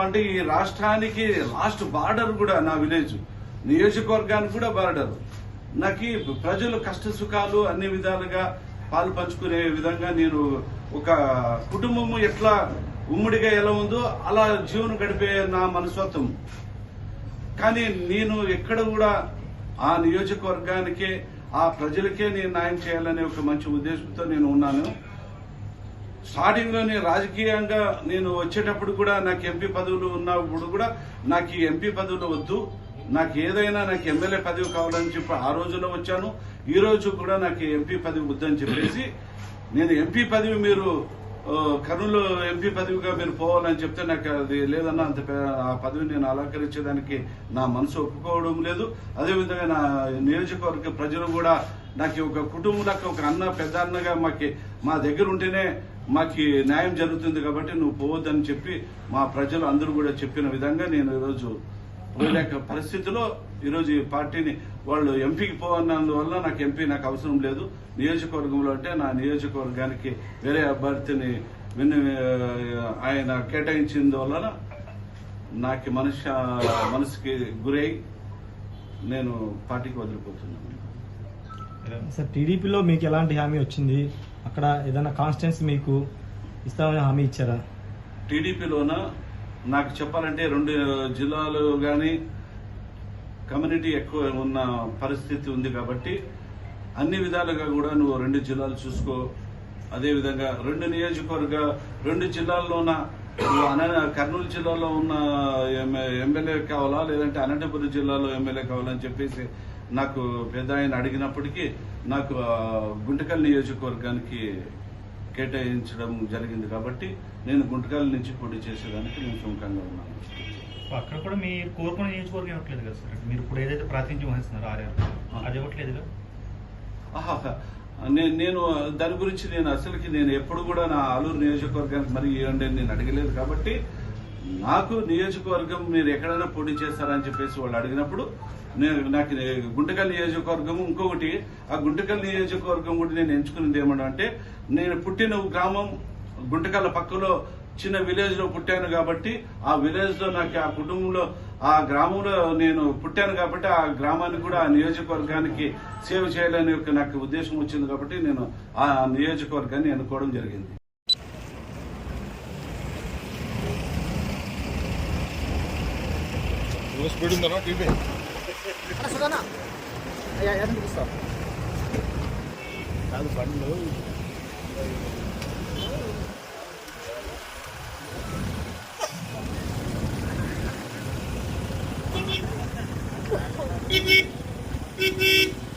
అంటే ఈ రాష్ట్రానికి లాస్ట్ బార్డర్ కూడా నా విలేజ్, నియోజకవర్గానికి కూడా బార్డర్. నాకు ప్రజలు కష్ట సుఖాలు అన్ని విధాలుగా పాలు పంచుకునే విధంగా నేను ఒక కుటుంబము ఎట్లా ఉమ్మడిగా ఎలా ఉందో అలా జీవనం గడిపే నా మనస్తత్వం. కానీ నేను ఎక్కడ కూడా ఆ నియోజకవర్గానికే ఆ ప్రజలకే నేను న్యాయం చేయాలనే ఒక మంచి ఉద్దేశంతో నేను ఉన్నాను. స్టార్టింగ్ లోనే రాజకీయంగా నేను వచ్చేటప్పుడు కూడా నాకు ఎంపీ పదవులు ఉన్నప్పుడు కూడా నాకు ఈ ఎంపీ పదవులు వద్దు, నాకు ఏదైనా నాకు ఎమ్మెల్యే పదవి కావాలని చెప్పి ఆ రోజులో వచ్చాను. ఈ రోజు కూడా నాకు ఎంపీ పదవి వద్దని చెప్పేసి నేను ఎంపీ పదవి మీరు కర్నూలు ఎంపీ పదవిగా మీరు పోవాలని చెప్తే నాకు అది లేదన్నా, అంత ఆ పదవి నేను అలంకరించేదానికి నా మనసు ఒప్పుకోవడం లేదు. అదేవిధంగా నా నియోజకవర్గ ప్రజలు కూడా నాకు ఒక కుటుంబంలో ఒక అన్న పెద్ద అన్నగా మా దగ్గర ఉంటేనే మాకు న్యాయం జరుగుతుంది కాబట్టి నువ్వు పోవద్దని చెప్పి మా ప్రజలు అందరూ కూడా చెప్పిన విధంగా నేను ఈరోజు పోలేక పరిస్థితిలో ఈరోజు ఈ పార్టీని వాళ్ళు ఎంపీకి పోవన్నందువల్ల నాకు ఎంపీ నాకు అవసరం లేదు. నియోజకవర్గంలో అంటే నా నియోజకవర్గానికి వేరే అభ్యర్థిని ఆయన కేటాయించిందువల్ల నాకు మనసుకి గురై నేను పార్టీకి వదిలిపోతున్నాను. సార్, టీడీపీలో మీకు ఎలాంటి హామీ వచ్చింది? అక్కడ ఏదైనా కాన్స్టిట్యున్సీ మీకు ఇస్తామని హామీ ఇచ్చారా? టీడీపీలోన నాకు చెప్పాలంటే 2 జిల్లాలు కానీ కమ్యూనిటీ ఎక్కువ ఉన్న పరిస్థితి ఉంది కాబట్టి అన్ని విధాలుగా కూడా నువ్వు 2 జిల్లాలు చూసుకో. అదేవిధంగా 2 జిల్లాల్లోన కర్నూలు జిల్లాలో ఉన్న ఎమ్మెల్యే కావాలా లేదంటే అనంతపురం జిల్లాలో ఎమ్మెల్యే కావాలని చెప్పేసి నాకు పెద్ద ఆయన అడిగినప్పటికీ నాకు గుంటకల్ నియోజకవర్గానికి కేటాయించడం జరిగింది కాబట్టి నేను గుంటకల్ నుంచి పోటీ చేసేదానికి నేను సుముఖంగా ఉన్నాను. అక్కడ కూడా మీ కోరుకున్న నియోజకవర్గం ఇవ్వట్లేదు కదా సార్? మీరు ఇప్పుడు ఏదైతే ప్రాతినిధ్యం వహిస్తున్నారు అది ఇవ్వట్లేదు. నేను దాని గురించి నేను ఎప్పుడు కూడా నా ఆలూరు నియోజకవర్గానికి మరి ఇవ్వండి నేను అడగలేదు కాబట్టి నాకు నియోజకవర్గం మీరు ఎక్కడైనా పోటీ చేస్తారని చెప్పేసి వాళ్ళు అడిగినప్పుడు నాకు గుంటకల్ నియోజకవర్గము ఇంకొకటి ఆ గుంటకల్ నియోజకవర్గం కూడా నేను ఎంచుకున్నది ఏమంటే నేను పుట్టిన గ్రామం గుంటకల్ పక్కలో చిన్న విలేజ్ లో పుట్టాను కాబట్టి ఆ విలేజ్ లో నాకు ఆ కుటుంబంలో ఆ గ్రామంలో నేను పుట్టాను కాబట్టి ఆ గ్రామానికి కూడా ఆ నియోజకవర్గానికి సేవ చేయాలని నాకు ఉద్దేశం వచ్చింది కాబట్టి నేను ఆ నియోజకవర్గాన్ని ఎన్నుకోవడం జరిగింది. కాదు బండ్లు Beep beep beep beep.